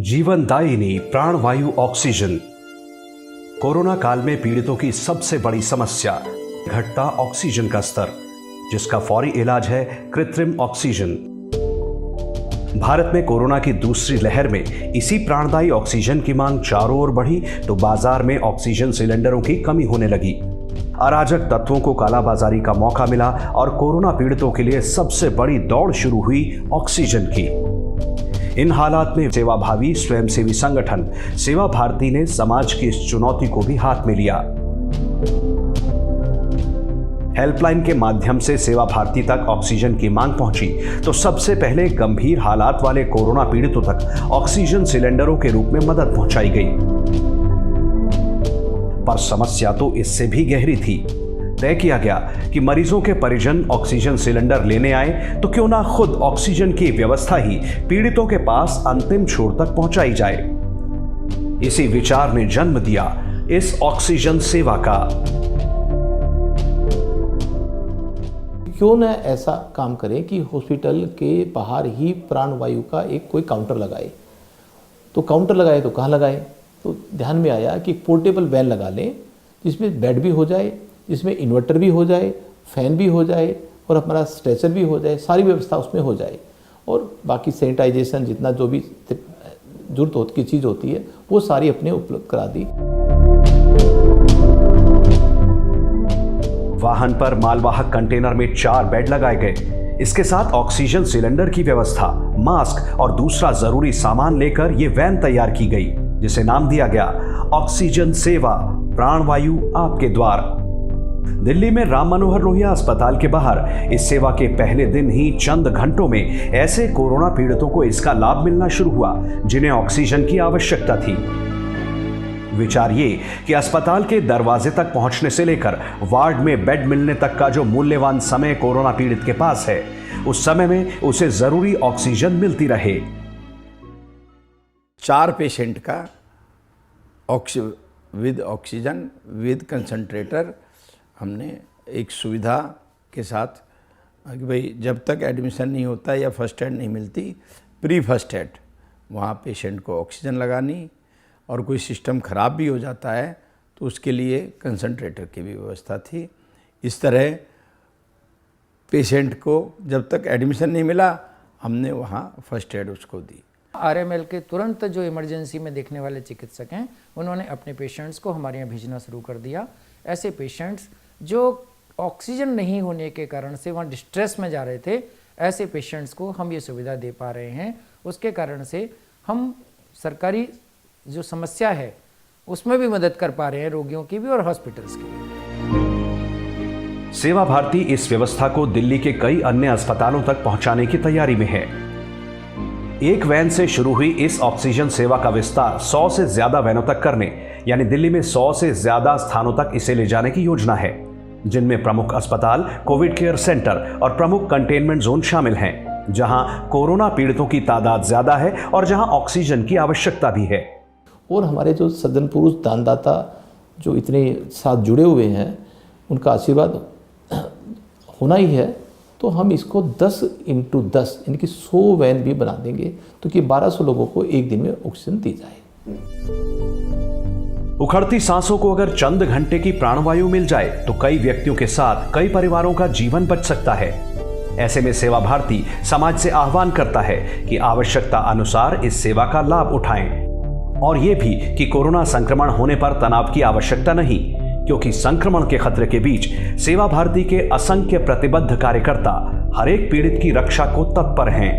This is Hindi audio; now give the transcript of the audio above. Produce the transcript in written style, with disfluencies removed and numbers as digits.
जीवनदायिनी प्राणवायु ऑक्सीजन। कोरोना काल में पीड़ितों की सबसे बड़ी समस्या घटता ऑक्सीजन का स्तर, जिसका फौरी इलाज है कृत्रिम ऑक्सीजन। भारत में कोरोना की दूसरी लहर में इसी प्राणदायी ऑक्सीजन की मांग चारों ओर बढ़ी तो बाजार में ऑक्सीजन सिलेंडरों की कमी होने लगी। अराजक तत्वों को कालाबाजारी का मौका मिला और कोरोना पीड़ितों के लिए सबसे बड़ी दौड़ शुरू हुई ऑक्सीजन की। इन हालात में सेवाभावी स्वयंसेवी संगठन सेवा भारती ने समाज की इस चुनौती को भी हाथ में लिया। हेल्पलाइन के माध्यम से सेवा भारती तक ऑक्सीजन की मांग पहुंची तो सबसे पहले गंभीर हालात वाले कोरोना पीड़ितों तक ऑक्सीजन सिलेंडरों के रूप में मदद पहुंचाई गई। पर समस्या तो इससे भी गहरी थी। तय किया गया कि मरीजों के परिजन ऑक्सीजन सिलेंडर लेने आए तो क्यों ना खुद ऑक्सीजन की व्यवस्था ही पीड़ितों के पास अंतिम छोर तक पहुंचाई जाए। इसी विचार ने जन्म दिया इस ऑक्सीजन सेवा का। क्यों न ऐसा काम करें कि हॉस्पिटल के बाहर ही प्राणवायु का एक कोई काउंटर लगाए। तो काउंटर लगाए तो कहाँ लगाए, तो ध्यान में आया कि पोर्टेबल वैन लगा लें जिसमें बेड भी हो जाए, जिसमें इन्वर्टर भी हो जाए, फैन भी हो जाए और हमारा स्ट्रेचर भी हो जाए, सारी व्यवस्था उसमें हो जाए और बाकी सैनिटाइजेशन जितना जो भी जरूरत की चीज़ होती है वो सारी अपने उपलब्ध करा दी। वाहन पर मालवाहक कंटेनर में 4 बेड लगाए गए। इसके साथ ऑक्सीजन सिलेंडर की व्यवस्था, मास्क और दूसरा जरूरी सामान लेकर ये वैन तैयार की गई, जिसे नाम दिया गया ऑक्सीजन सेवा प्राणवायु आपके द्वार। दिल्ली में राम मनोहर लोहिया अस्पताल के बाहर इस सेवा के पहले दिन ही चंद घंटों में ऐसे कोरोना पीड़ितों को इसका लाभ मिलना शुरू हुआ जिन्हें ऑक्सीजन की आवश्यकता थी। विचार ये कि अस्पताल के दरवाजे तक पहुंचने से लेकर वार्ड में बेड मिलने तक का जो मूल्यवान समय कोरोना पीड़ित के पास है, उस समय में उसे जरूरी ऑक्सीजन मिलती रहे। 4 पेशेंट का विद ऑक्सीजन विद कंसंट्रेटर हमने एक सुविधा के साथ कि भाई जब तक एडमिशन नहीं होता या फर्स्ट एड नहीं मिलती, प्री फर्स्ट एड वहाँ पेशेंट को ऑक्सीजन लगानी और कोई सिस्टम ख़राब भी हो जाता है तो उसके लिए कंसंट्रेटर की भी व्यवस्था थी। इस तरह पेशेंट को जब तक एडमिशन नहीं मिला हमने वहाँ फर्स्ट एड उसको दी। आरएमएल के तुरंत जो इमरजेंसी में देखने वाले चिकित्सक हैं उन्होंने अपने पेशेंट्स को हमारे यहाँ भेजना शुरू कर दिया। ऐसे पेशेंट्स जो ऑक्सीजन नहीं होने के कारण से वहाँ डिस्ट्रेस में जा रहे थे, ऐसे पेशेंट्स को हम ये सुविधा दे पा रहे हैं। उसके कारण से हम सरकारी जो समस्या है उसमें भी मदद कर पा रहे हैं, रोगियों की भी और हॉस्पिटल्स की भी। सेवा भारती इस व्यवस्था को दिल्ली के कई अन्य अस्पतालों तक पहुंचाने की तैयारी में है। एक वैन से शुरू हुई इस ऑक्सीजन सेवा का विस्तार 100 से ज्यादा वैनों तक करने, यानी दिल्ली में 100 से ज्यादा स्थानों तक इसे ले जाने की योजना है, जिनमें प्रमुख अस्पताल, कोविड केयर सेंटर और प्रमुख कंटेनमेंट जोन शामिल हैं, जहां कोरोना पीड़ितों की तादाद ज्यादा है और जहां ऑक्सीजन की आवश्यकता भी है। और हमारे जो सज्जन पुरुष दानदाता जो इतने साथ जुड़े हुए हैं, उनका आशीर्वाद होना ही है, तो हम इसको 10x10 यानी कि 100 वैन भी बना देंगे तो कि 1200 लोगों को एक दिन में ऑक्सीजन दी जाए। उखड़ती सांसों को अगर चंद घंटे की प्राणवायु मिल जाए तो कई व्यक्तियों के साथ कई परिवारों का जीवन बच सकता है। ऐसे में सेवा भारती समाज से आह्वान करता है कि आवश्यकता अनुसार इस सेवा का लाभ उठाएं और यह भी कि कोरोना संक्रमण होने पर तनाव की आवश्यकता नहीं, क्योंकि संक्रमण के खतरे के बीच सेवा भारती के असंख्य प्रतिबद्ध कार्यकर्ता हर एक पीड़ित की रक्षा को तत्पर हैं।